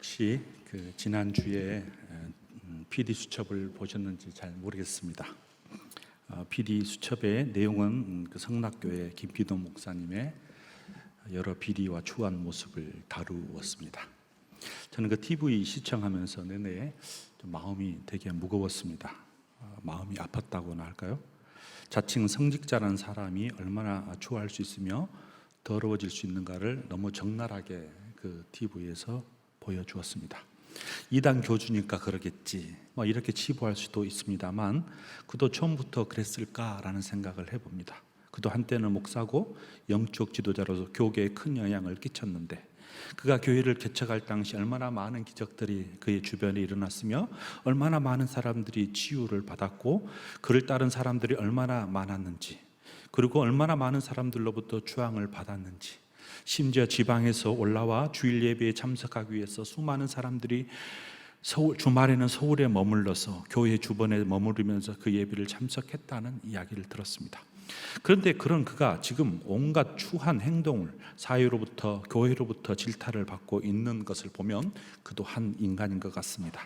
혹시 지난주에 PD 수첩을 보셨는지 잘 모르겠습니다. PD 수첩의 내용은 성락교회 김기동 목사님의 여러 비리와 추한 모습을 다루었습니다. 저는 그 TV 시청하면서 내내 좀 마음이 되게 무거웠습니다. 마음이 아팠다고나 할까요? 자칭 성직자라는 사람이 얼마나 추할 수 있으며 더러워질 수 있는가를 너무 적나라하게 그 TV에서 보여주었습니다. 이단 교주니까 그러겠지 이렇게 치부할 수도 있습니다만, 그도 처음부터 그랬을까라는 생각을 해봅니다. 그도 한때는 목사고 영적 지도자로서 교계에 큰 영향을 끼쳤는데, 그가 교회를 개척할 당시 얼마나 많은 기적들이 그의 주변에 일어났으며 얼마나 많은 사람들이 치유를 받았고 그를 따른 사람들이 얼마나 많았는지, 그리고 얼마나 많은 사람들로부터 주앙을 받았는지, 심지어 지방에서 올라와 주일 예배에 참석하기 위해서 수많은 사람들이 주말에는 서울에 머물러서 교회 주변에 머무르면서 그 예배를 참석했다는 이야기를 들었습니다. 그런데 그런 그가 지금 온갖 추한 행동을 사회로부터 교회로부터 질타를 받고 있는 것을 보면 그도 한 인간인 것 같습니다.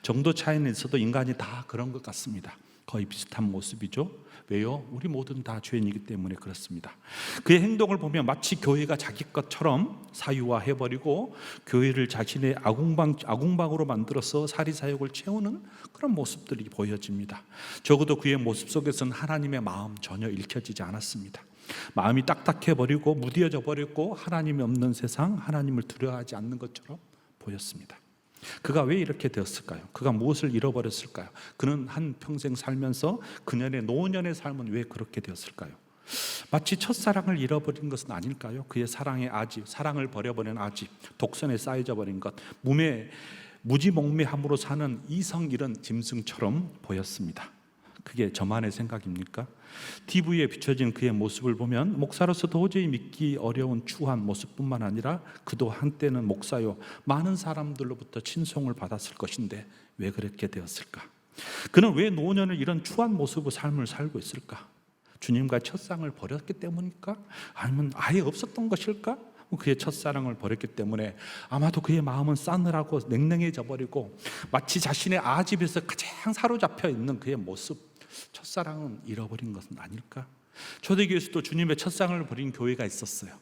정도 차이는 있어도 인간이 다 그런 것 같습니다. 거의 비슷한 모습이죠. 왜요? 우리 모두는 다 죄인이기 때문에 그렇습니다. 그의 행동을 보면 마치 교회가 자기 것처럼 사유화해버리고 교회를 자신의 아궁방으로 만들어서 사리사욕을 채우는 그런 모습들이 보여집니다. 적어도 그의 모습 속에서는 하나님의 마음 전혀 읽혀지지 않았습니다. 마음이 딱딱해버리고 무뎌져 버렸고 하나님이 없는 세상, 하나님을 두려워하지 않는 것처럼 보였습니다. 그가 왜 이렇게 되었을까요? 그가 무엇을 잃어버렸을까요? 그는 한평생 살면서 그년의 노년의 삶은 왜 그렇게 되었을까요? 마치 첫사랑을 잃어버린 것은 아닐까요? 그의 사랑의 아집, 사랑을 버려버린 아집, 독선에 쌓여져 버린 것, 무지몽매함으로 사는 이성 잃은 짐승처럼 보였습니다. 그게 저만의 생각입니까? TV에 비춰진 그의 모습을 보면 목사로서 도저히 믿기 어려운 추한 모습뿐만 아니라 그도 한때는 목사요 많은 사람들로부터 친송을 받았을 것인데 왜 그렇게 되었을까? 그는 왜 노년을 이런 추한 모습의 삶을 살고 있을까? 주님과 첫상을 버렸기 때문일까? 아니면 아예 없었던 것일까? 그의 첫사랑을 버렸기 때문에 아마도 그의 마음은 싸늘하고 냉랭해져 버리고 마치 자신의 아집에서 가장 사로잡혀 있는 그의 모습, 첫사랑은 잃어버린 것은 아닐까? 초대교회에서도 주님의 첫사랑을 버린 교회가 있었어요.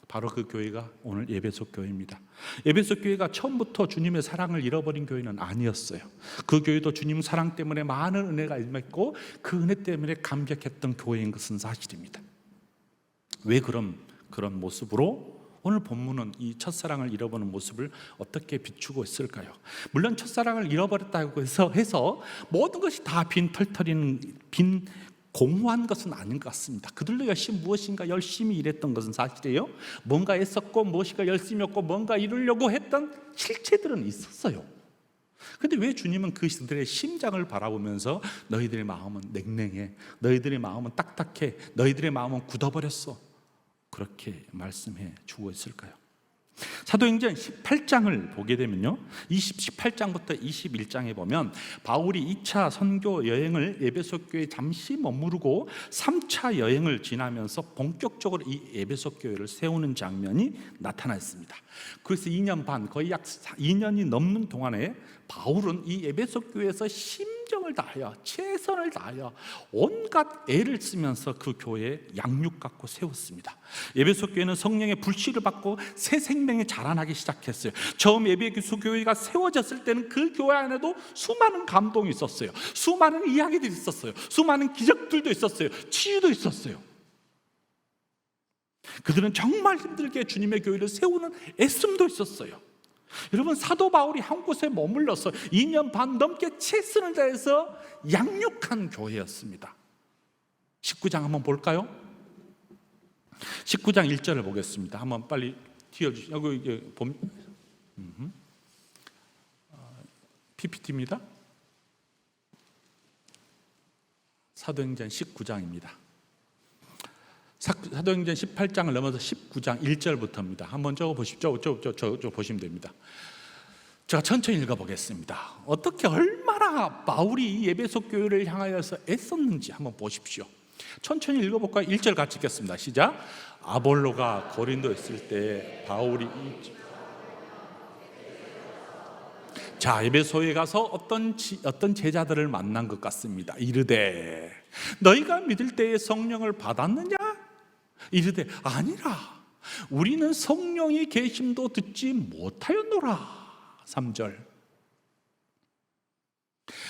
바로 그 교회가 오늘 에베소 교회입니다. 에베소 교회가 처음부터 주님의 사랑을 잃어버린 교회는 아니었어요. 그 교회도 주님 사랑 때문에 많은 은혜가 임했고 그 은혜 때문에 감격했던 교회인 것은 사실입니다. 왜 그런 모습으로 오늘 본문은 이 첫사랑을 잃어버린 모습을 어떻게 비추고 있을까요? 물론 첫사랑을 잃어버렸다고 해서 모든 것이 다 빈 공허한 것은 아닌 것 같습니다. 그들도 무엇인가 열심히 일했던 것은 사실이에요. 뭔가 애썼고 무엇인가 열심히 했고 뭔가 이루려고 했던 실체들은 있었어요. 그런데 왜 주님은 그들의 심장을 바라보면서 너희들의 마음은 냉랭해, 너희들의 마음은 딱딱해, 너희들의 마음은 굳어버렸어, 그렇게 말씀해 주고 있을까요? 사도행전 18장을 보게 되면요, 18장부터 21장에 보면 바울이 2차 선교 여행을 에베소 교회에 잠시 머무르고 3차 여행을 지나면서 본격적으로 이 에베소 교회를 세우는 장면이 나타나 있습니다. 그래서 2년 반, 거의 약 2년이 넘는 동안에 바울은 이 에베소 교회에서 심정을 다하여 최선을 다하여 온갖 애를 쓰면서 그 교회에 양육 갖고 세웠습니다. 에베소 교회는 성령의 불씨를 받고 새 생명이 자라나기 시작했어요. 처음 에베소 교회가 세워졌을 때는 그 교회 안에도 수많은 감동이 있었어요. 수많은 이야기들이 있었어요. 수많은 기적들도 있었어요. 치유도 있었어요. 그들은 정말 힘들게 주님의 교회를 세우는 애씀도 있었어요. 여러분, 사도 바울이 한 곳에 머물러서 2년 반 넘게 최선을 다해서 양육한 교회였습니다. 19장 한번 볼까요? 19장 1절을 보겠습니다. 한번 빨리 띄워주시죠. 여기 PPT입니다. 사도행전 19장입니다. 사도행전 18장을 넘어서 19장 1절부터입니다. 한번 적어보십시오. 저 보시면 됩니다. 제가 천천히 읽어보겠습니다. 어떻게 얼마나 바울이 에베소 교회를 향하여서 애썼는지 한번 보십시오. 천천히 읽어볼까요? 1절 같이 읽겠습니다. 시작. 아볼로가 고린도에 있을 때 바울이 자, 에베소에 가서 어떤 제자들을 만난 것 같습니다. 이르되 너희가 믿을 때에 성령을 받았느냐? 이르되 아니라 우리는 성령이 계심도 듣지 못하였노라. 3절.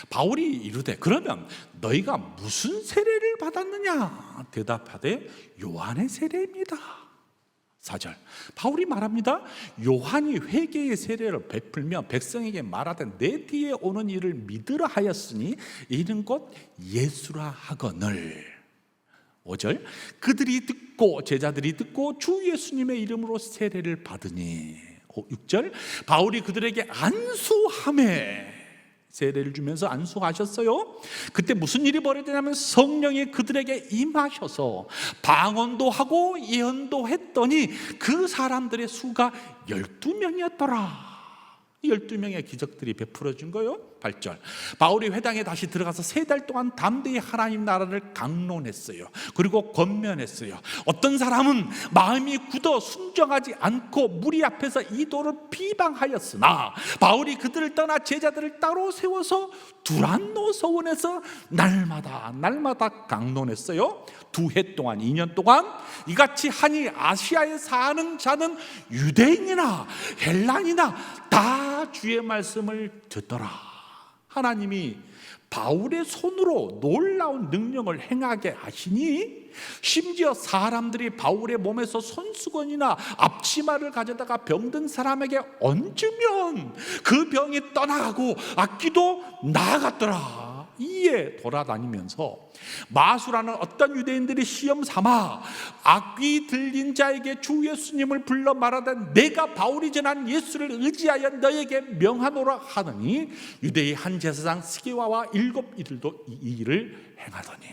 바울이 이르되 그러면 너희가 무슨 세례를 받았느냐? 대답하되 요한의 세례입니다. 4절. 바울이 말합니다. 요한이 회개의 세례를 베풀며 백성에게 말하되 내 뒤에 오는 이를 믿으라 하였으니 이는 곧 예수라 하거늘. 5절. 그들이 듣고 제자들이 듣고 주 예수님의 이름으로 세례를 받으니. 6절. 바울이 그들에게 안수하매 세례를 주면서 안수하셨어요. 그때 무슨 일이 벌어지냐면 성령이 그들에게 임하셔서 방언도 하고 예언도 했더니 그 사람들의 수가 12명이었더라. 12명의 기적들이 베풀어진 거예요. 8절. 바울이 회당에 다시 들어가서 3달 동안 담대히 하나님 나라를 강론했어요. 그리고 권면했어요. 어떤 사람은 마음이 굳어 순종하지 않고 무리 앞에서 이도를 비방하였으나 바울이 그들을 떠나 제자들을 따로 세워서 두란노 서원에서 날마다 강론했어요. 2해 동안 2년 동안 이같이 하니 아시아에 사는 자는 유대인이나 헬란이나 다 주의 말씀을 듣더라. 하나님이 바울의 손으로 놀라운 능력을 행하게 하시니 심지어 사람들이 바울의 몸에서 손수건이나 앞치마를 가져다가 병든 사람에게 얹으면 그 병이 떠나가고 악기도 나아갔더라. 이에 돌아다니면서 마수라는 어떤 유대인들이 시험 삼아 악귀 들린 자에게 주 예수님을 불러 말하되 내가 바울이 전한 예수를 의지하여 너에게 명하노라 하더니 유대의 한 제사장 스게와와 7 이들도 이 일을 행하더니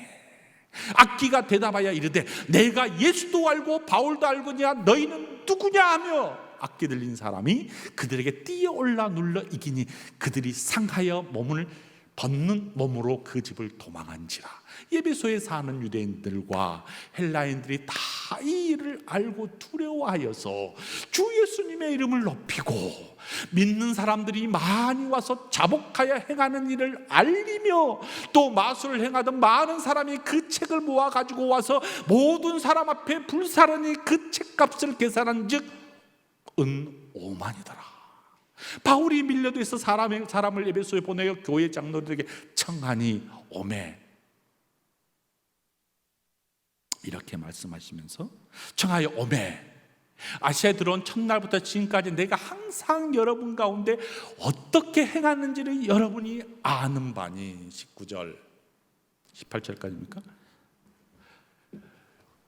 악귀가 대답하여 이르되 내가 예수도 알고 바울도 알거니와 너희는 누구냐 하며 악귀 들린 사람이 그들에게 뛰어올라 눌러 이기니 그들이 상하여 몸을 벗는 몸으로 그 집을 도망한지라. 에베소에 사는 유대인들과 헬라인들이 다 이 일을 알고 두려워하여서 주 예수님의 이름을 높이고 믿는 사람들이 많이 와서 자복하여 행하는 일을 알리며 또 마술을 행하던 많은 사람이 그 책을 모아 가지고 와서 모든 사람 앞에 불사르니 그 책값을 계산한 즉 은 5만이더라. 바울이 밀려도 있어 사람을 에베소에 보내어 교회 장로들에게 청하니 오매 이렇게 말씀하시면서 청하여 오매 아시아에 들어온 첫날부터 지금까지 내가 항상 여러분 가운데 어떻게 행하는지를 여러분이 아는 바니. 19절 18절까지입니까?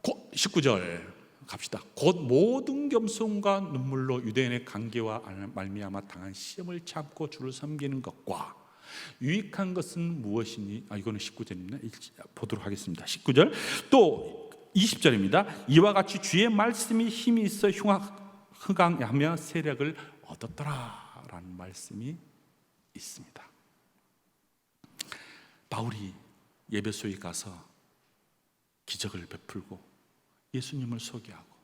19절 갑시다. 곧 모든 겸손과 눈물로 유대인의 관계와 말미암아 당한 시험을 참고 주를 섬기는 것과 유익한 것은 무엇이니? 이거는 19절입니다. 보도록 하겠습니다. 19절 또 20절입니다. 이와 같이 주의 말씀이 힘이 있어 흉악하며 세력을 얻었더라 라는 말씀이 있습니다. 바울이 에베소에 가서 기적을 베풀고 예수님을 소개하고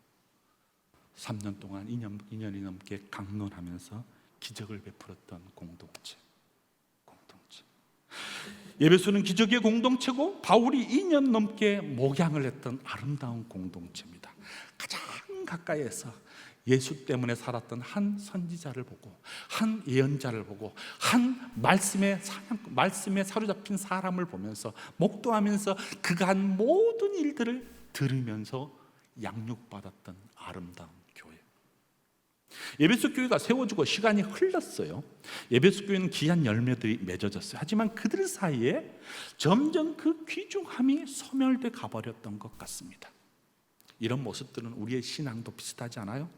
3년 동안 2년이 넘게 강론하면서 기적을 베풀었던 공동체. 에베소는 기적의 공동체고 바울이 2년 넘게 목양을 했던 아름다운 공동체입니다. 가장 가까이에서 예수 때문에 살았던 한 선지자를 보고 한 예언자를 보고 한 말씀에 사로잡힌 사람을 보면서 목도하면서 그가 한 모든 일들을 들으면서 양육받았던 아름다운 교회. 에베소 교회가 세워지고 시간이 흘렀어요. 에베소 교회는 귀한 열매들이 맺어졌어요. 하지만 그들 사이에 점점 그 귀중함이 소멸돼 가버렸던 것 같습니다. 이런 모습들은 우리의 신앙도 비슷하지 않아요?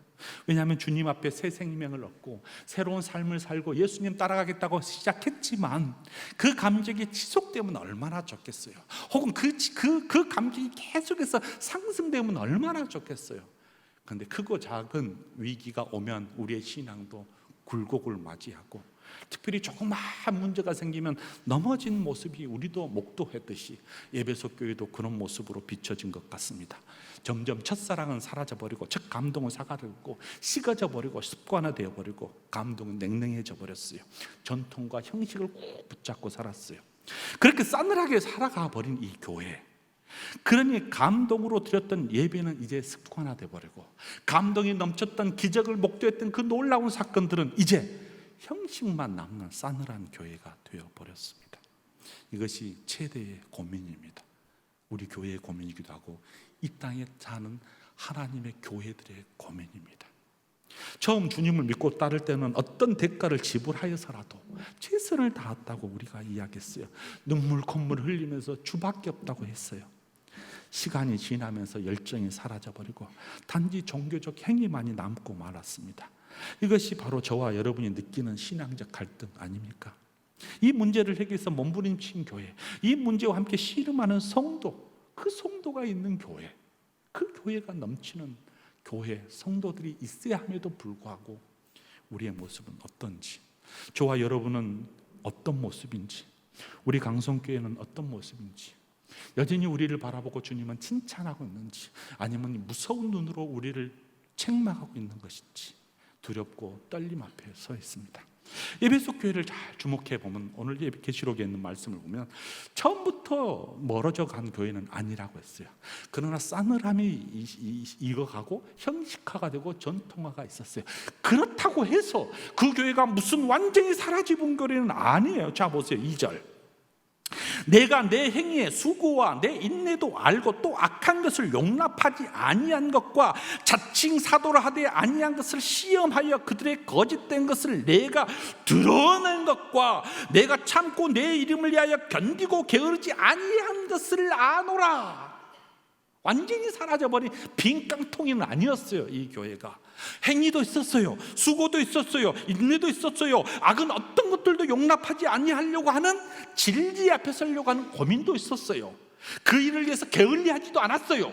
왜냐하면 주님 앞에 새 생명을 얻고 새로운 삶을 살고 예수님 따라가겠다고 시작했지만 그 감정이 지속되면 얼마나 좋겠어요. 혹은 그 감정이 계속해서 상승되면 얼마나 좋겠어요. 그런데 크고 작은 위기가 오면 우리의 신앙도 굴곡을 맞이하고 특별히 조그마한 문제가 생기면 넘어진 모습이 우리도 목도했듯이 에베소 교회도 그런 모습으로 비춰진 것 같습니다. 점점 첫사랑은 사라져버리고 첫 감동은 사라졌고 식어져 버리고 습관화되어 버리고 감동은 냉랭해져 버렸어요. 전통과 형식을 꼭 붙잡고 살았어요. 그렇게 싸늘하게 살아가 버린 이 교회, 그러니 감동으로 드렸던 예배는 이제 습관화돼 버리고 감동이 넘쳤던 기적을 목도했던 그 놀라운 사건들은 이제 형식만 남는 싸늘한 교회가 되어버렸습니다. 이것이 최대의 고민입니다. 우리 교회의 고민이기도 하고 이 땅에 사는 하나님의 교회들의 고민입니다. 처음 주님을 믿고 따를 때는 어떤 대가를 지불하여서라도 최선을 다했다고 우리가 이야기했어요. 눈물 콧물 흘리면서 주밖에 없다고 했어요. 시간이 지나면서 열정이 사라져버리고 단지 종교적 행위만이 남고 말았습니다. 이것이 바로 저와 여러분이 느끼는 신앙적 갈등 아닙니까? 이 문제를 해결해서 몸부림친 교회, 이 문제와 함께 씨름하는 성도, 그 성도가 있는 교회, 그 교회가 넘치는 교회, 성도들이 있어야 함에도 불구하고 우리의 모습은 어떤지, 저와 여러분은 어떤 모습인지, 우리 강성교회는 어떤 모습인지, 여전히 우리를 바라보고 주님은 칭찬하고 있는지, 아니면 무서운 눈으로 우리를 책망하고 있는 것인지 두렵고 떨림 앞에 서 있습니다. 에베소 교회를 잘 주목해 보면 오늘 계시록에 있는 말씀을 보면 처음부터 멀어져 간 교회는 아니라고 했어요. 그러나 싸늘함이 익어가고 형식화가 되고 전통화가 있었어요. 그렇다고 해서 그 교회가 무슨 완전히 사라진 교회는 아니에요. 자 보세요, 2절. 내가 내 행위의 수고와 내 인내도 알고 또 악한 것을 용납하지 아니한 것과 자칭 사도라 하되 아니한 것을 시험하여 그들의 거짓된 것을 내가 드러낸 것과 내가 참고 내 이름을 위하여 견디고 게으르지 아니한 것을 아노라. 완전히 사라져버린 빈 깡통이는 아니었어요. 이 교회가 행위도 있었어요, 수고도 있었어요, 인내도 있었어요. 악은 어떤 것들도 용납하지 아니하려고 하는 진리 앞에 서려고 하는 고민도 있었어요. 그 일을 위해서 게을리하지도 않았어요.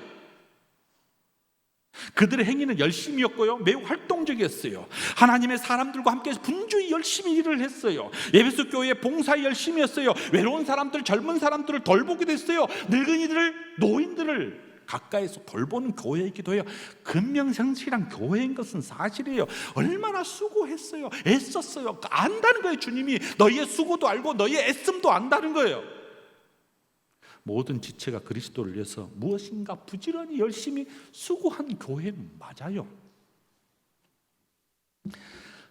그들의 행위는 열심이었고요, 매우 활동적이었어요. 하나님의 사람들과 함께 분주히 열심히 일을 했어요. 에베소 교회의 봉사에 열심이었어요. 외로운 사람들, 젊은 사람들을 돌보기도 했어요. 늙은이들을, 노인들을 가까이서 돌보는 교회이기도 해요. 근명성실한 교회인 것은 사실이에요. 얼마나 수고했어요, 애썼어요. 안다는 거예요. 주님이 너희의 수고도 알고 너희의 애씀도 안다는 거예요. 모든 지체가 그리스도를 위해서 무엇인가 부지런히 열심히 수고한 교회는 맞아요.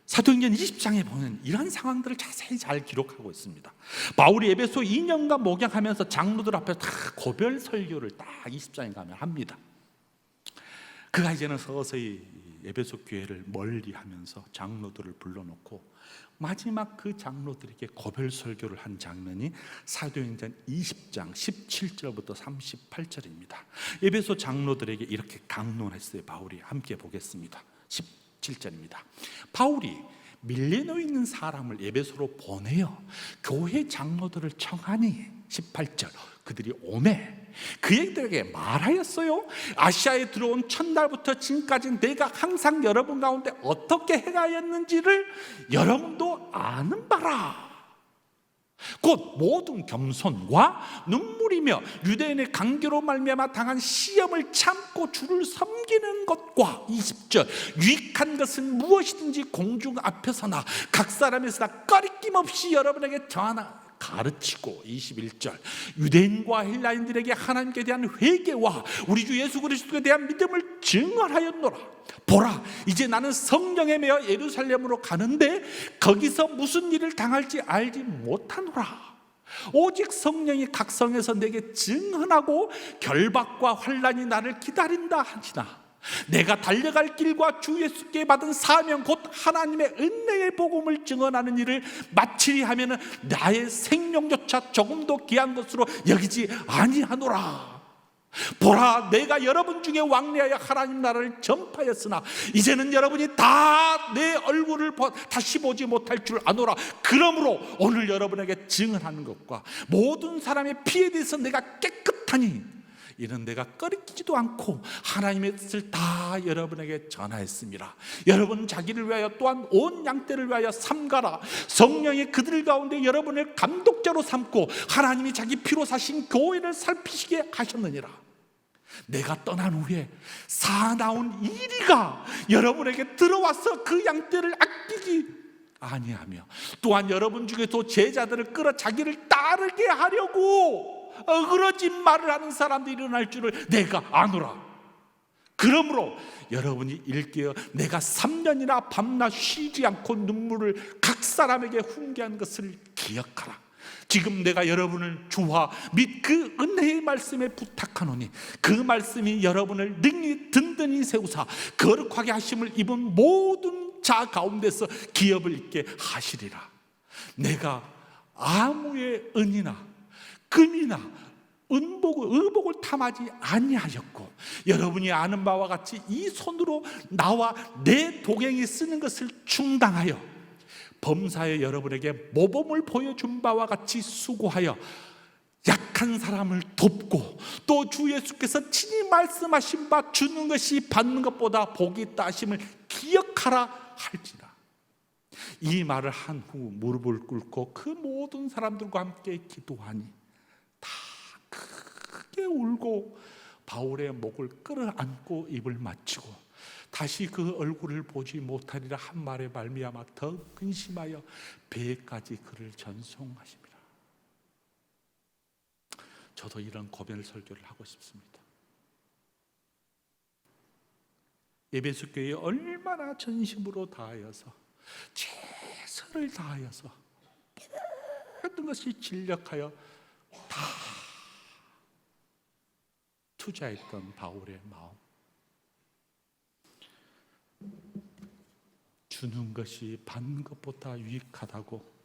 사도행전 20장에 보면 이런 상황들을 자세히 잘 기록하고 있습니다. 바울이 에베소 2년간 목양하면서 장로들 앞에 다 고별 설교를 딱 20장에 가면 합니다. 그가 이제는 서서히 에베소 교회를 멀리하면서 장로들을 불러놓고 마지막 그 장로들에게 고별 설교를 한 장면이 사도행전 20장 17절부터 38절입니다. 에베소 장로들에게 이렇게 강론했어요. 바울이 함께 보겠습니다. 17절입니다. 바울이 밀레노에 있는 사람을 에베소로 보내어 교회 장로들을 청하니 18절 그들이 오매 그들에게 말하였어요. 아시아에 들어온 첫날부터 지금까지 내가 항상 여러분 가운데 어떻게 행하였는지를 여러분도 아는 바라. 곧 모든 겸손과 눈물이며 유대인의 강교로 말미암아 당한 시험을 참고 주를 섬기는 것과 20절 유익한 것은 무엇이든지 공중 앞에서나 각 사람에서나 꺼리낌 없이 여러분에게 전하나 가르치고 21절 유대인과 헬라인들에게 하나님께 대한 회개와 우리 주 예수 그리스도에 대한 믿음을 증언하였노라. 보라, 이제 나는 성령에 매여 예루살렘으로 가는데 거기서 무슨 일을 당할지 알지 못하노라. 오직 성령이 각 성에서 내게 증언하고 결박과 환난이 나를 기다린다 하시나 내가 달려갈 길과 주 예수께 받은 사명 곧 하나님의 은혜의 복음을 증언하는 일을 마치리 하면은 나의 생명조차 조금도 귀한 것으로 여기지 아니하노라. 보라, 내가 여러분 중에 왕래하여 하나님 나라를 전파하였으나 이제는 여러분이 다 내 얼굴을 다시 보지 못할 줄 아노라. 그러므로 오늘 여러분에게 증언하는 것과 모든 사람의 피에 대해서 내가 깨끗하니 이는 내가 꺼리지도 않고 하나님의 뜻을 다 여러분에게 전하였습니다. 여러분 자기를 위하여 또한 온 양떼를 위하여 삼가라. 성령이 그들 가운데 여러분을 감독자로 삼고 하나님이 자기 피로 사신 교회를 살피시게 하셨느니라. 내가 떠난 후에 사나운 이리가 여러분에게 들어와서 그 양떼를 아끼지 아니하며 또한 여러분 중에서 제자들을 끌어 자기를 따르게 하려고 어그러진 말을 하는 사람들이 일어날 줄을 내가 아노라. 그러므로 여러분이 일깨어 내가 3년이나 밤낮 쉬지 않고 눈물을 각 사람에게 훈계한 것을 기억하라. 지금 내가 여러분을 주와 및 그 은혜의 말씀에 부탁하노니 그 말씀이 여러분을 능히 든든히 세우사 거룩하게 하심을 입은 모든 자 가운데서 기업을 있게 하시리라. 내가 아무의 은이나 금이나 의복을 탐하지 아니하였고 여러분이 아는 바와 같이 이 손으로 나와 내 동행이 쓰는 것을 충당하여 범사에 여러분에게 모범을 보여준 바와 같이 수고하여 약한 사람을 돕고 또 주 예수께서 친히 말씀하신 바 주는 것이 받는 것보다 복이 있다 하심을 기억하라 할지라. 이 말을 한 후 무릎을 꿇고 그 모든 사람들과 함께 기도하니 다 크게 울고 바울의 목을 끌어안고 입을 맞추고 다시 그 얼굴을 보지 못하리라 한 말에 말미암아 더 근심하여 배까지 그를 전송하십니다. 저도 이런 고별 설교를 하고 싶습니다. 에베소 교회에 얼마나 전심으로 다하여서 최선을 다하여서 모든 것이 진력하여 다 투자했던 바울의 마음, 주는 것이 받는 것보다 유익하다고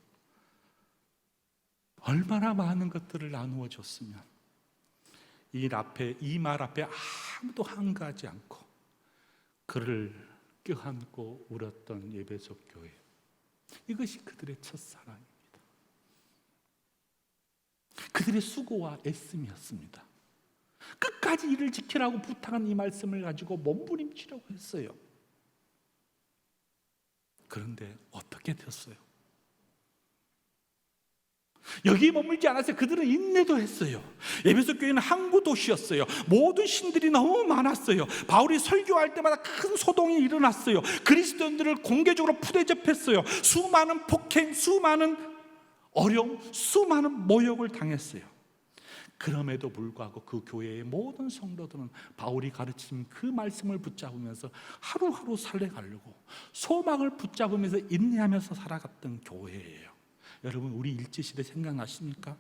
얼마나 많은 것들을 나누어 줬으면 이 말 앞에 아무도 한가하지 않고 그를 껴안고 울었던 에베소 교회, 이것이 그들의 첫사랑입니다. 그들의 수고와 애씀이었습니다. 끝까지 이를 지키라고 부탁한 이 말씀을 가지고 몸부림치려고 했어요. 그런데 어떻게 됐어요? 여기에 머물지 않았어요. 그들은 인내도 했어요. 에베소 교회는 항구 도시였어요. 모든 신들이 너무 많았어요. 바울이 설교할 때마다 큰 소동이 일어났어요. 그리스도인들을 공개적으로 푸대접했어요. 수많은 폭행, 수많은 어려움, 수많은 모욕을 당했어요. 그럼에도 불구하고 그 교회의 모든 성도들은 바울이 가르친 그 말씀을 붙잡으면서 하루하루 살아가려고 소망을 붙잡으면서 인내하면서 살아갔던 교회예요. 여러분, 우리 일제시대 생각나십니까?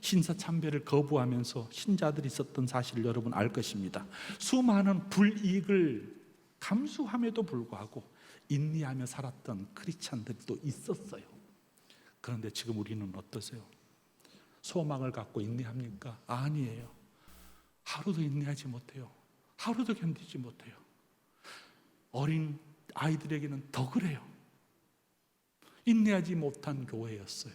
신사참배를 거부하면서 신자들이 있었던 사실을 여러분 알 것입니다. 수많은 불이익을 감수함에도 불구하고 인내하며 살았던 크리스찬들이 또 있었어요. 그런데 지금 우리는 어떠세요? 소망을 갖고 인내합니까? 아니에요. 하루도 인내하지 못해요. 하루도 견디지 못해요. 어린 아이들에게는 더 그래요. 인내하지 못한 교회였어요.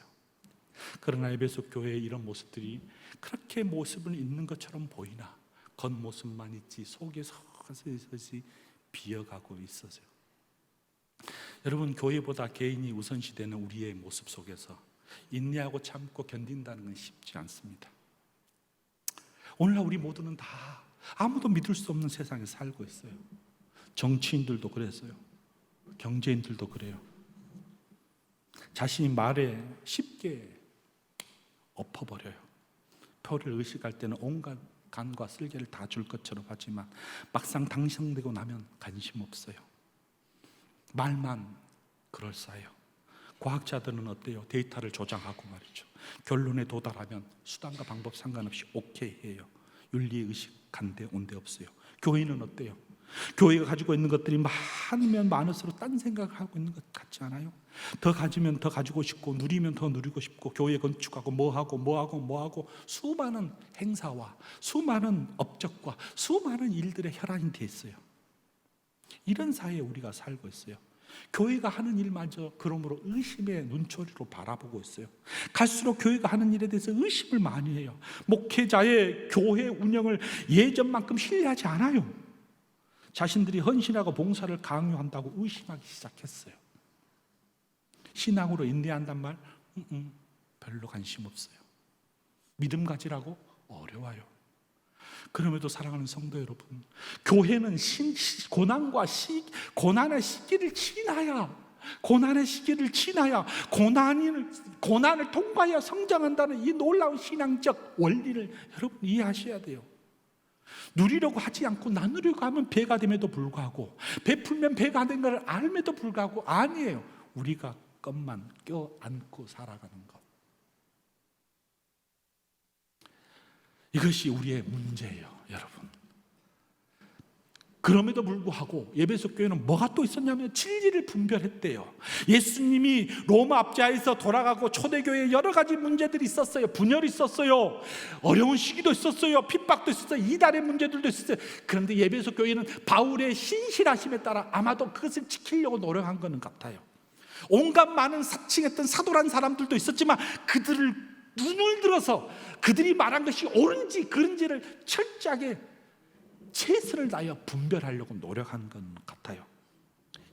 그러나 에베소 교회의 이런 모습들이 그렇게 모습을 있는 것처럼 보이나 겉모습만 있지 속에 서서히 비어가고 있었어요. 여러분, 교회보다 개인이 우선시되는 우리의 모습 속에서 인내하고 참고 견딘다는 건 쉽지 않습니다. 오늘날 우리 모두는 다 아무도 믿을 수 없는 세상에 살고 있어요. 정치인들도 그랬어요. 경제인들도 그래요. 자신이 말에 쉽게 엎어버려요. 표를 의식할 때는 온갖 간과 쓸개를 다 줄 것처럼 하지만 막상 당선되고 나면 관심 없어요. 말만 그럴싸해요. 과학자들은 어때요? 데이터를 조작하고 말이죠. 결론에 도달하면 수단과 방법 상관없이 오케이 해요. 윤리의식 간대 온데 없어요. 교회는 어때요? 교회가 가지고 있는 것들이 많으면 많을수록 딴 생각을 하고 있는 것 같지 않아요? 더 가지면 더 가지고 싶고 누리면 더 누리고 싶고 교회 건축하고 뭐하고 수많은 행사와 수많은 업적과 수많은 일들의 혈안이 돼 있어요. 이런 사회에 우리가 살고 있어요. 교회가 하는 일마저 그러므로 의심의 눈초리로 바라보고 있어요. 갈수록 교회가 하는 일에 대해서 의심을 많이 해요. 목회자의 교회 운영을 예전만큼 신뢰하지 않아요. 자신들이 헌신하고 봉사를 강요한다고 의심하기 시작했어요. 신앙으로 인내한단 말? 별로 관심 없어요. 믿음 가지라고? 어려워요. 그럼에도 사랑하는 성도 여러분, 교회는 고난의 시기를 지나야, 고난을 통과해야 성장한다는 이 놀라운 신앙적 원리를 여러분 이해하셔야 돼요. 누리려고 하지 않고 나누려고 하면 배가 됨에도 불구하고, 베풀면 배가 된 걸 알면도 불구하고 아니에요. 우리가 것만 껴안고 살아가는 것, 이것이 우리의 문제예요, 여러분. 그럼에도 불구하고 에베소 교회는 뭐가 또 있었냐면 진리를 분별했대요. 예수님이 로마 압제하에서 돌아가고 초대교회에 여러 가지 문제들이 있었어요. 분열이 있었어요. 어려운 시기도 있었어요. 핍박도 있었어요. 이단의 문제들도 있었어요. 그런데 에베소 교회는 바울의 신실하심에 따라 아마도 그것을 지키려고 노력한 것은 같아요. 온갖 많은 사칭했던 사도란 사람들도 있었지만 그들을 눈을 들어서 그들이 말한 것이 옳은지 그른지를 철저하게 최선을 다하여 분별하려고 노력한 것 같아요.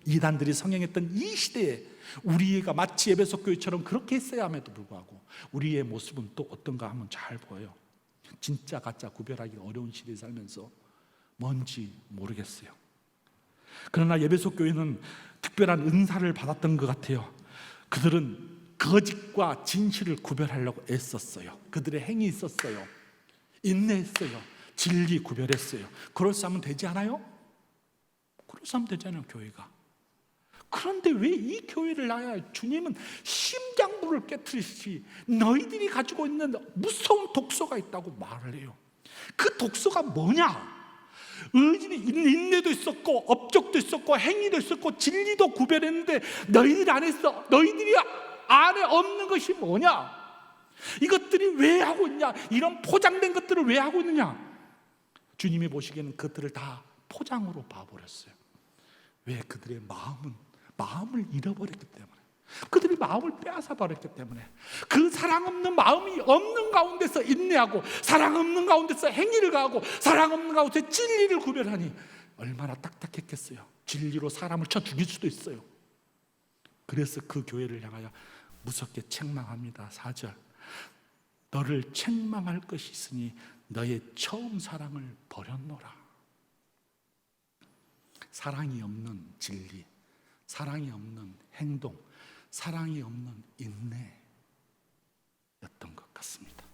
이단들이 성행했던 이 시대에 우리가 마치 에베소 교회처럼 그렇게 했어야 함에도 불구하고 우리의 모습은 또 어떤가 하면 잘 보여요. 진짜 가짜 구별하기 어려운 시대에 살면서 뭔지 모르겠어요. 그러나 에베소 교회는 특별한 은사를 받았던 것 같아요. 그들은 거짓과 진실을 구별하려고 애썼어요. 그들의 행위 있었어요. 인내했어요. 진리 구별했어요. 그럴싸하면 되지 않아요? 그럴싸하면 되잖아요, 교회가. 그런데 왜 이 교회를 나야 주님은 심장부를 깨트리시지 너희들이 가지고 있는 무서운 독소가 있다고 말을 해요. 그 독소가 뭐냐? 인내도 있었고 업적도 있었고 행위도 있었고 진리도 구별했는데 너희들 너희들이 안에 없는 것이 뭐냐? 이것들이 왜 하고 있냐? 이런 포장된 것들을 왜 하고 있느냐? 주님이 보시기에는 그들을 다 포장으로 봐버렸어요. 왜? 그들의 마음을 잃어버렸기 때문에, 그들이 마음을 빼앗아 버렸기 때문에, 그 사랑 없는 마음이 없는 가운데서 인내하고 사랑 없는 가운데서 행위를 가하고 사랑 없는 가운데서 진리를 구별하니 얼마나 딱딱했겠어요. 진리로 사람을 쳐 죽일 수도 있어요. 그래서 그 교회를 향하여 무섭게 책망합니다. 4절, 너를 책망할 것이 있으니 너의 처음 사랑을 버렸노라. 사랑이 없는 진리, 사랑이 없는 행동, 사랑이 없는 인내였던 것 같습니다.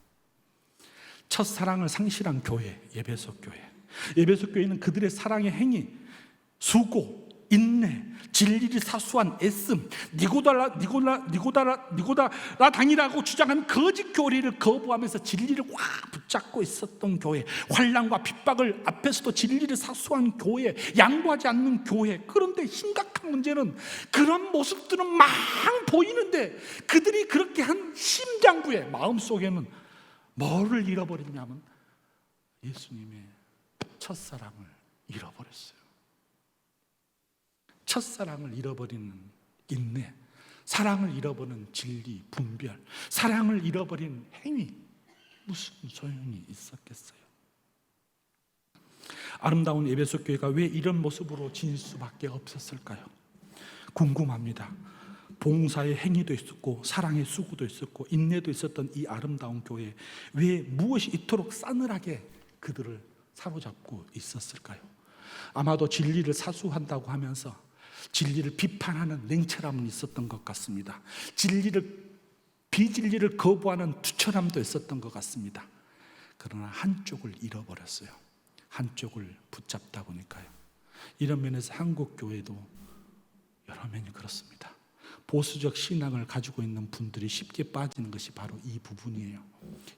첫사랑을 상실한 교회, 에베소 교회. 에베소 교회는 그들의 사랑의 행위, 수고, 인내, 진리를 사수한 애씀, 니고다라 당이라고 주장하는 거짓 교리를 거부하면서 진리를 확 붙잡고 있었던 교회, 환난과 핍박을 앞에서도 진리를 사수한 교회, 양보하지 않는 교회. 그런데 심각한 문제는 그런 모습들은 막 보이는데 그들이 그렇게 한 심장부에, 마음속에는 뭐를 잃어버렸냐면 예수님의 첫사랑을 잃어버렸어요. 첫사랑을 잃어버리는 인내, 사랑을 잃어버리는 진리, 분별, 사랑을 잃어버리는 행위, 무슨 소용이 있었겠어요? 아름다운 에베소 교회가 왜 이런 모습으로 지닐 수밖에 없었을까요? 궁금합니다. 봉사의 행위도 있었고 사랑의 수고도 있었고 인내도 있었던 이 아름다운 교회, 왜 무엇이 이토록 싸늘하게 그들을 사로잡고 있었을까요? 아마도 진리를 사수한다고 하면서 진리를 비판하는 냉철함은 있었던 것 같습니다. 비진리를 거부하는 투철함도 있었던 것 같습니다. 그러나 한쪽을 잃어버렸어요. 한쪽을 붙잡다 보니까요. 이런 면에서 한국 교회도 여러 면이 그렇습니다. 보수적 신앙을 가지고 있는 분들이 쉽게 빠지는 것이 바로 이 부분이에요.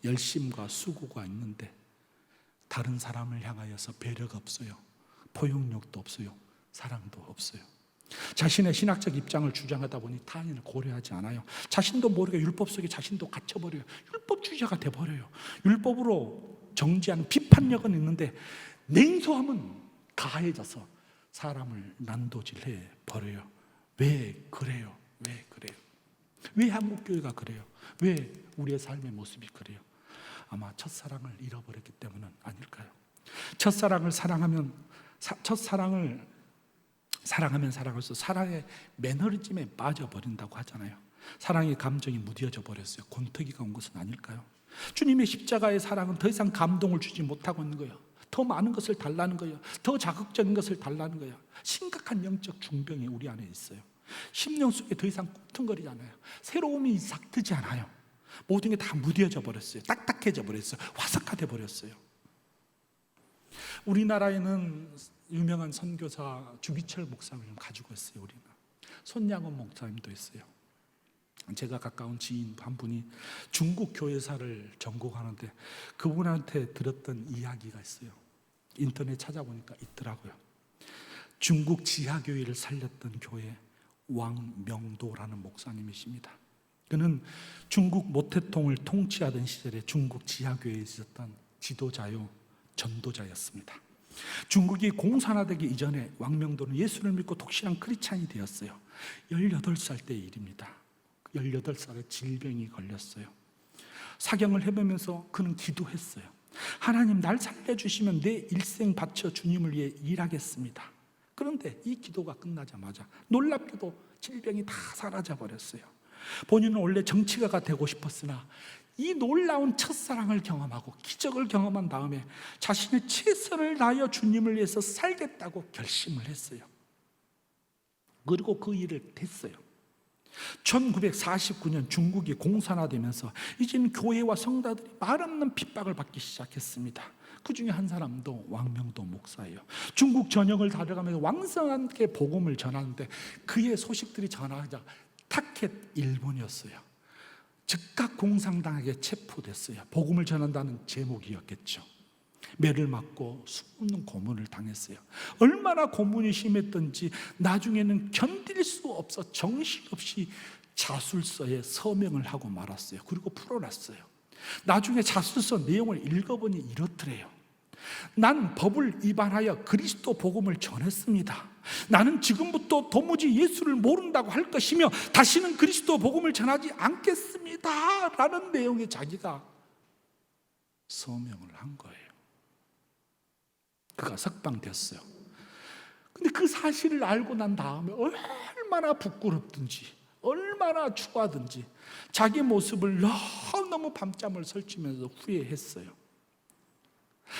열심과 수고가 있는데 다른 사람을 향하여서 배려가 없어요. 포용력도 없어요. 사랑도 없어요. 자신의 신학적 입장을 주장하다 보니 타인을 고려하지 않아요. 자신도 모르게 율법 속에 자신도 갇혀버려요. 율법주의자가 돼버려요. 율법으로 정지하는 비판력은 있는데 냉소함은 가해져서 사람을 난도질해 버려요. 왜 그래요? 왜 그래요? 왜 한국교회가 그래요? 왜 우리의 삶의 모습이 그래요? 아마 첫사랑을 잃어버렸기 때문은 아닐까요? 첫사랑을 사랑하면 사랑할수록 사랑의 매너리즘에 빠져버린다고 하잖아요. 사랑의 감정이 무뎌져 버렸어요. 권태기가 온 것은 아닐까요? 주님의 십자가의 사랑은 더 이상 감동을 주지 못하고 있는 거예요. 더 많은 것을 달라는 거예요. 더 자극적인 것을 달라는 거예요. 심각한 영적 중병이 우리 안에 있어요. 심령 속에 더 이상 꿈틀거리잖아요. 새로움이 싹트지 않아요. 모든 게 다 무뎌져 버렸어요. 딱딱해져 버렸어요. 화석화돼 버렸어요. 우리나라에는 유명한 선교사 주기철 목사님을 가지고 있어요. 우리는 손양원 목사님도 있어요. 제가 가까운 지인 한 분이 중국 교회사를 전공하는데 그분한테 들었던 이야기가 있어요. 인터넷 찾아보니까 있더라고요. 중국 지하교회를 살렸던 교회 왕명도라는 목사님이십니다. 그는 중국 모태통을 통치하던 시절에 중국 지하교회에 있었던 지도자요, 전도자였습니다. 중국이 공산화되기 이전에 왕명도는 예수를 믿고 독실한 크리스찬이 되었어요. 18살 때의 일입니다. 18살에 질병이 걸렸어요. 사경을 해보면서 그는 기도했어요. 하나님, 날 살려주시면 내 일생 바쳐 주님을 위해 일하겠습니다. 그런데 이 기도가 끝나자마자 놀랍게도 질병이 다 사라져버렸어요. 본인은 원래 정치가가 되고 싶었으나 이 놀라운 첫사랑을 경험하고 기적을 경험한 다음에 자신의 최선을 다하여 주님을 위해서 살겠다고 결심을 했어요. 그리고 그 일을 했어요. 1949년 중국이 공산화되면서 이제는 교회와 성도들이 말없는 핍박을 받기 시작했습니다. 그 중에 한 사람도 왕명도 목사예요. 중국 전역을 다녀가면서 왕성하게 복음을 전하는데 그의 소식들이 전하자 타켓 일본이었어요. 즉각 공산당에게 체포됐어요. 복음을 전한다는 제목이었겠죠. 매를 맞고 수없는 고문을 당했어요. 얼마나 고문이 심했던지 나중에는 견딜 수 없어 정신없이 자술서에 서명을 하고 말았어요. 그리고 풀어놨어요. 나중에 자술서 내용을 읽어보니 이렇더래요. 난 법을 위반하여 그리스도 복음을 전했습니다. 나는 지금부터 도무지 예수를 모른다고 할 것이며 다시는 그리스도 복음을 전하지 않겠습니다 라는 내용의 자기가 서명을 한 거예요. 그가 석방됐어요. 근데 그 사실을 알고 난 다음에 얼마나 부끄럽든지 얼마나 추하든지 자기 모습을 너무 밤잠을 설치면서 후회했어요.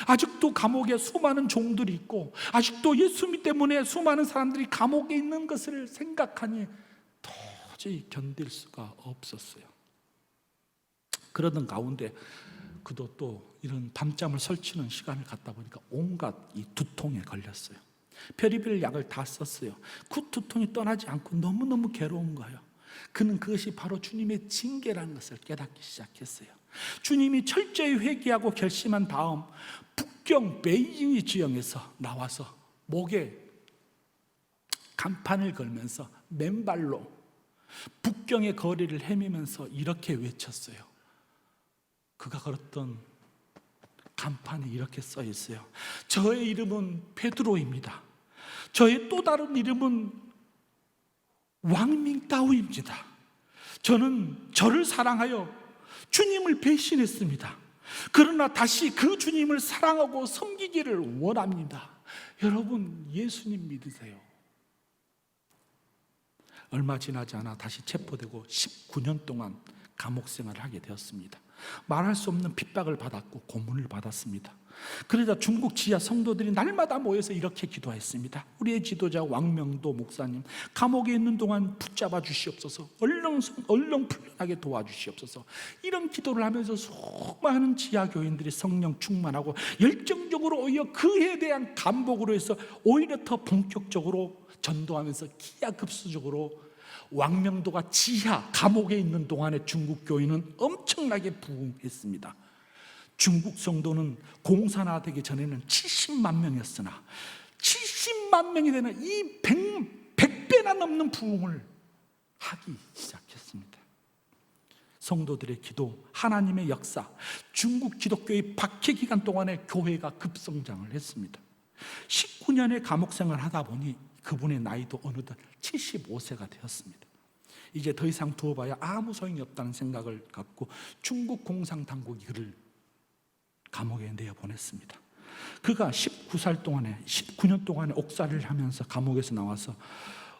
아직도 감옥에 수많은 종들이 있고 아직도 예수 때문에 수많은 사람들이 감옥에 있는 것을 생각하니 도저히 견딜 수가 없었어요. 그러던 가운데 그도 또 이런 밤잠을 설치는 시간을 갖다 보니까 온갖 이 두통에 걸렸어요. 별의별 약을 다 썼어요. 그 두통이 떠나지 않고 너무너무 괴로운 거예요. 그는 그것이 바로 주님의 징계라는 것을 깨닫기 시작했어요. 주님이 철저히 회개하고 결심한 다음 북경 베이징 지역에서 나와서 목에 간판을 걸면서 맨발로 북경의 거리를 헤매면서 이렇게 외쳤어요. 그가 걸었던 간판이 이렇게 써 있어요. 저의 이름은 베드로입니다. 저의 또 다른 이름은 왕밍따오입니다. 저는 저를 사랑하여 주님을 배신했습니다. 그러나 다시 그 주님을 사랑하고 섬기기를 원합니다. 여러분, 예수님 믿으세요. 얼마 지나지 않아 다시 체포되고 19년 동안 감옥 생활을 하게 되었습니다. 말할 수 없는 핍박을 받았고 고문을 받았습니다. 그러자 중국 지하 성도들이 날마다 모여서 이렇게 기도했습니다. 우리의 지도자 왕명도 목사님, 감옥에 있는 동안 붙잡아 주시옵소서, 얼른 풀려나게 도와주시옵소서. 이런 기도를 하면서 수많은 지하 교인들이 성령 충만하고 열정적으로 오히려 그에 대한 감복으로 해서 오히려 더 본격적으로 전도하면서 기하급수적으로 왕명도가 지하 감옥에 있는 동안에 중국 교인은 엄청나게 부흥했습니다. 중국 성도는 공산화되기 전에는 70만 명이었으나 70만 명이 되는 이 100배나 넘는 부흥을 하기 시작했습니다. 성도들의 기도, 하나님의 역사, 중국 기독교의 박해 기간 동안에 교회가 급성장을 했습니다. 19년의 감옥 생활을 하다 보니 그분의 나이도 어느덧 75세가 되었습니다. 이제 더 이상 두어봐야 아무 소용이 없다는 생각을 갖고 중국 공산당국이 그를 감옥에 내어보냈습니다. 그가 19년 동안에 옥살이를 하면서 감옥에서 나와서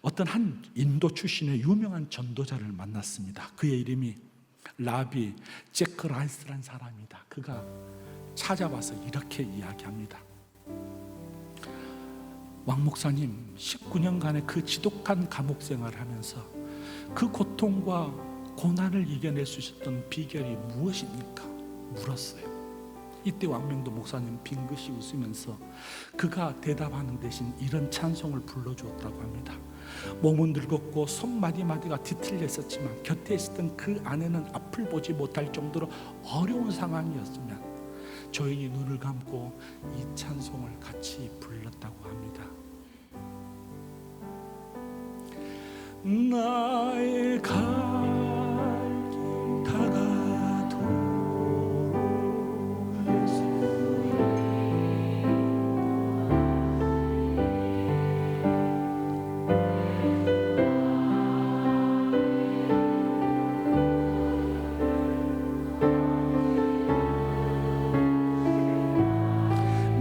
어떤 한 인도 출신의 유명한 전도자를 만났습니다. 그의 이름이 라비 제크 라이스라는 사람이다. 그가 찾아와서 이렇게 이야기합니다. 왕 목사님, 19년간의 그 지독한 감옥 생활을 하면서 그 고통과 고난을 이겨낼 수 있었던 비결이 무엇입니까? 물었어요. 이때 왕명도 목사님 빙긋이 웃으면서 그가 대답하는 대신 이런 찬송을 불러주었다고 합니다. 몸은 늙었고 손마디마디가 뒤틀려 있었지만 곁에 있었던 그 아내는 앞을 보지 못할 정도로 어려운 상황이었으면 조용히 눈을 감고 이 찬송을 같이 불렀다고 합니다. 나의 갈 길 다가도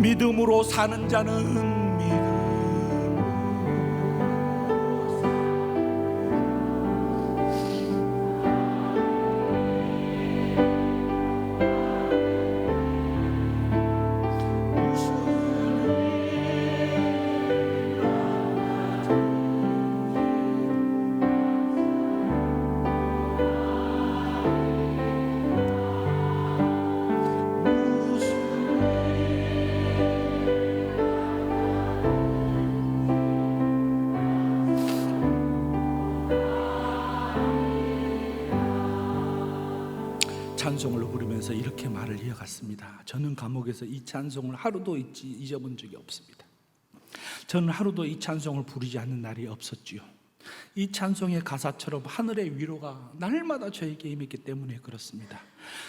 믿음으로 사는 자는 찬송을 부르면서 이렇게 말을 이어갔습니다. 저는 감옥에서 이 찬송을 하루도 잊어본 적이 없습니다. 저는 하루도 이 찬송을 부르지 않는 날이 없었지요. 이 찬송의 가사처럼 하늘의 위로가 날마다 저에게 임했기 때문에 그렇습니다.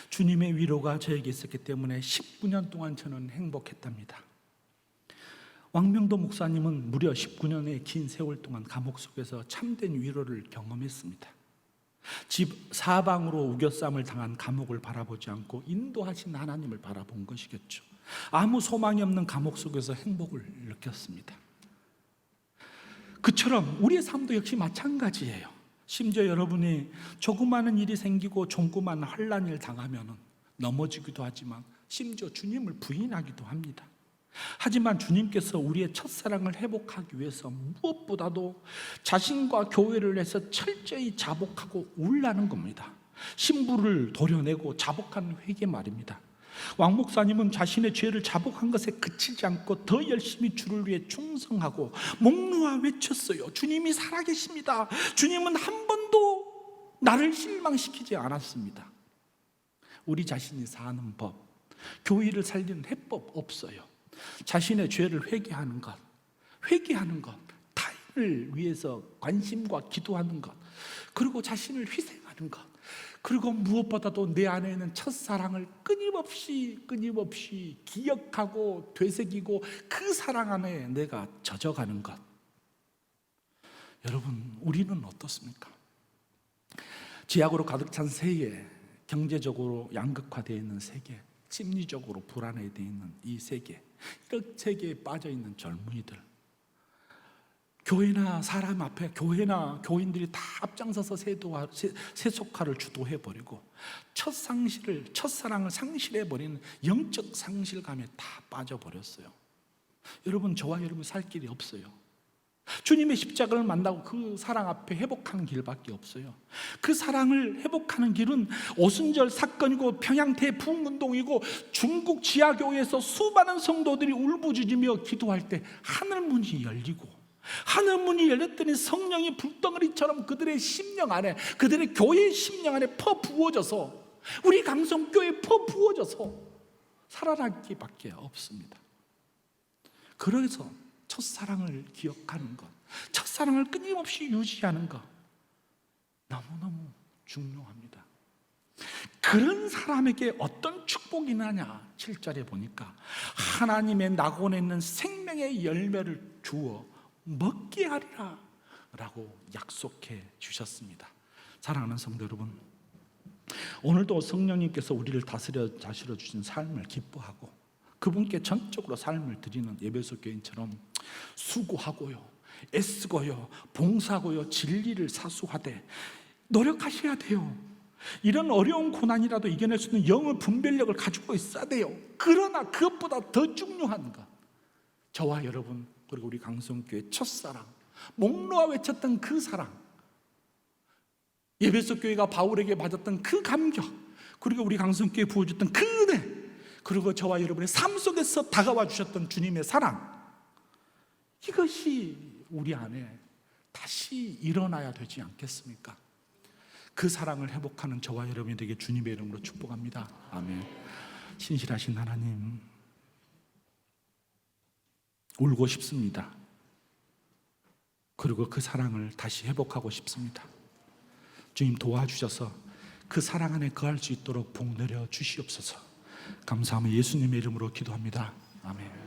주님의 위로가 저에게 있었기 때문에 19년 동안 저는 행복했답니다. 왕명도 목사님은 무려 19년의 긴 세월 동안 감옥 속에서 참된 위로를 경험했습니다. 집 사방으로 우겨쌈을 당한 감옥을 바라보지 않고 인도하신 하나님을 바라본 것이겠죠. 아무 소망이 없는 감옥 속에서 행복을 느꼈습니다. 그처럼 우리의 삶도 역시 마찬가지예요. 심지어 여러분이 조그마한 일이 생기고 조그마한 환난을 당하면 넘어지기도 하지만 심지어 주님을 부인하기도 합니다. 하지만 주님께서 우리의 첫사랑을 회복하기 위해서 무엇보다도 자신과 교회를 위해서 철저히 자복하고 울라는 겁니다. 신부를 도려내고 자복하는 회개 말입니다. 왕 목사님은 자신의 죄를 자복한 것에 그치지 않고 더 열심히 주를 위해 충성하고 목 놓아 외쳤어요. 주님이 살아계십니다. 주님은 한 번도 나를 실망시키지 않았습니다. 우리 자신이 사는 법, 교회를 살리는 해법 없어요. 자신의 죄를 회개하는 것, 타인을 위해서 관심과 기도하는 것, 그리고 자신을 희생하는 것, 그리고 무엇보다도 내 안에 있는 첫사랑을 끊임없이 기억하고 되새기고 그 사랑 안에 내가 젖어가는 것. 여러분, 우리는 어떻습니까? 죄악으로 가득 찬 세계, 경제적으로 양극화되어 있는 세계, 심리적으로 불안해되어 있는 이 세계, 이런 세계에 빠져 있는 젊은이들, 교회나 사람 앞에 교회나 교인들이 다 앞장서서 세속화를 주도해버리고 첫사랑을 상실해버리는 영적 상실감에 다 빠져버렸어요. 여러분, 저와 여러분 살 길이 없어요. 주님의 십자가를 만나고 그 사랑 앞에 회복하는 길밖에 없어요. 그 사랑을 회복하는 길은 오순절 사건이고 평양 대풍운동이고 중국 지하교회에서 수많은 성도들이 울부짖으며 기도할 때 하늘문이 열리고, 하늘문이 열렸더니 성령이 불덩어리처럼 그들의 심령 안에, 그들의 교회의 심령 안에 퍼부어져서, 우리 강성교회에 퍼부어져서 살아나기 밖에 없습니다. 그래서 첫사랑을 기억하는 것, 첫사랑을 끊임없이 유지하는 것, 너무너무 중요합니다. 그런 사람에게 어떤 축복이 있느냐, 7절에 보니까 하나님의 낙원에 있는 생명의 열매를 주어 먹게 하리라 라고 약속해 주셨습니다. 사랑하는 성도 여러분, 오늘도 성령님께서 우리를 다스려 주신 삶을 기뻐하고 그분께 전적으로 삶을 드리는 예배소 교인처럼 수고하고요, 애쓰고요, 봉사하고요, 진리를 사수하되 노력하셔야 돼요. 이런 어려운 고난이라도 이겨낼 수 있는 영의 분별력을 가지고 있어야 돼요. 그러나 그것보다 더 중요한 것, 저와 여러분 그리고 우리 강성교회 첫사랑, 목놓아 외쳤던 그 사랑, 예배소 교회가 바울에게 받았던 그 감격, 그리고 우리 강성교회에 부어줬던 그 은혜, 그리고 저와 여러분의 삶 속에서 다가와 주셨던 주님의 사랑, 이것이 우리 안에 다시 일어나야 되지 않겠습니까? 그 사랑을 회복하는 저와 여러분이 되게 주님의 이름으로 축복합니다. 아멘. 신실하신 하나님, 울고 싶습니다. 그리고 그 사랑을 다시 회복하고 싶습니다. 주님 도와주셔서 그 사랑 안에 거할 수 있도록 복 내려 주시옵소서. 감사하며 예수님의 이름으로 기도합니다. 아멘.